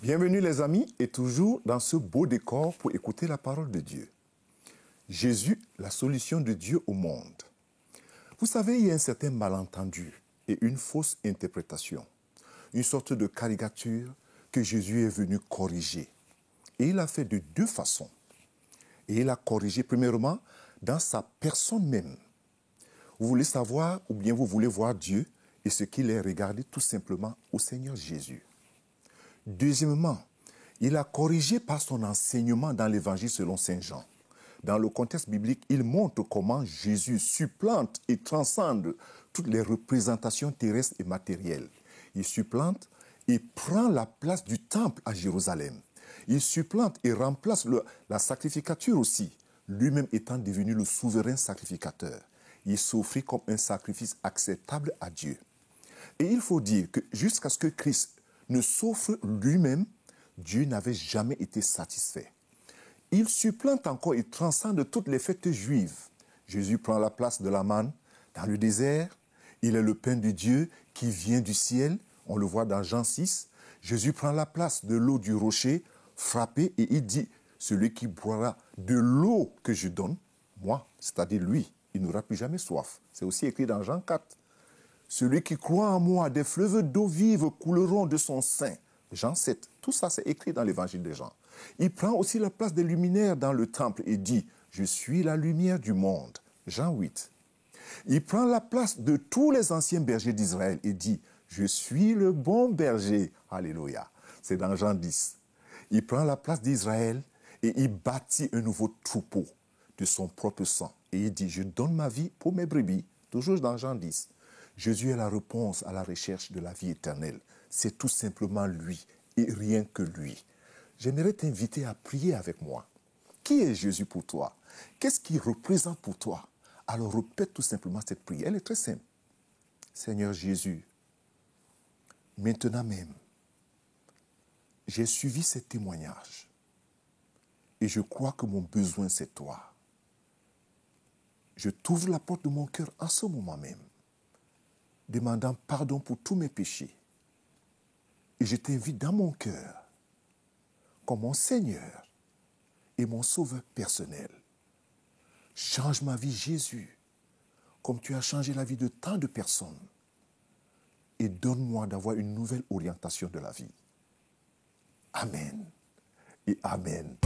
Bienvenue les amis et toujours dans ce beau décor pour écouter la parole de Dieu. Jésus, la solution de Dieu au monde. Vous savez, il y a un certain malentendu et une fausse interprétation, une sorte de caricature que Jésus est venu corriger. Et il l'a fait de deux façons. Et il a corrigé premièrement dans sa personne même. Vous voulez savoir ou bien vous voulez voir Dieu et ce qu'il est, regardez tout simplement au Seigneur Jésus. Deuxièmement, il a corrigé par son enseignement dans l'Évangile selon Saint Jean. Dans le contexte biblique, il montre comment Jésus supplante et transcende toutes les représentations terrestres et matérielles. Il supplante et prend la place du temple à Jérusalem. Il supplante et remplace la sacrificature aussi, lui-même étant devenu le souverain sacrificateur. Il s'offrit comme un sacrifice acceptable à Dieu. Et il faut dire que jusqu'à ce que Christ ne s'offre lui-même, Dieu n'avait jamais été satisfait. Il supplante encore et transcende toutes les fêtes juives. Jésus prend la place de la manne dans le désert. Il est le pain de Dieu qui vient du ciel. On le voit dans Jean 6. Jésus prend la place de l'eau du rocher frappé et il dit, celui qui boira de l'eau que je donne, moi, c'est-à-dire lui, il n'aura plus jamais soif. C'est aussi écrit dans Jean 4. Celui qui croit en moi, des fleuves d'eau vive couleront de son sein. Jean 7. Tout ça, c'est écrit dans l'évangile de Jean. Il prend aussi la place des luminaires dans le temple et dit, je suis la lumière du monde. Jean 8. Il prend la place de tous les anciens bergers d'Israël et dit, je suis le bon berger. Alléluia. C'est dans Jean 10. Il prend la place d'Israël et il bâtit un nouveau troupeau de son propre sang. Et il dit, je donne ma vie pour mes brebis. Toujours dans Jean 10. Jésus est la réponse à la recherche de la vie éternelle. C'est tout simplement lui et rien que lui. J'aimerais t'inviter à prier avec moi. Qui est Jésus pour toi? Qu'est-ce qu'il représente pour toi? Alors répète tout simplement cette prière. Elle est très simple. Seigneur Jésus, maintenant même, j'ai suivi ces témoignages et je crois que mon besoin c'est toi. Je t'ouvre la porte de mon cœur en ce moment même, demandant pardon pour tous mes péchés. Et je t'invite dans mon cœur comme mon Seigneur et mon Sauveur personnel. Change ma vie, Jésus, comme tu as changé la vie de tant de personnes. Et donne-moi d'avoir une nouvelle orientation de la vie. Amen et Amen.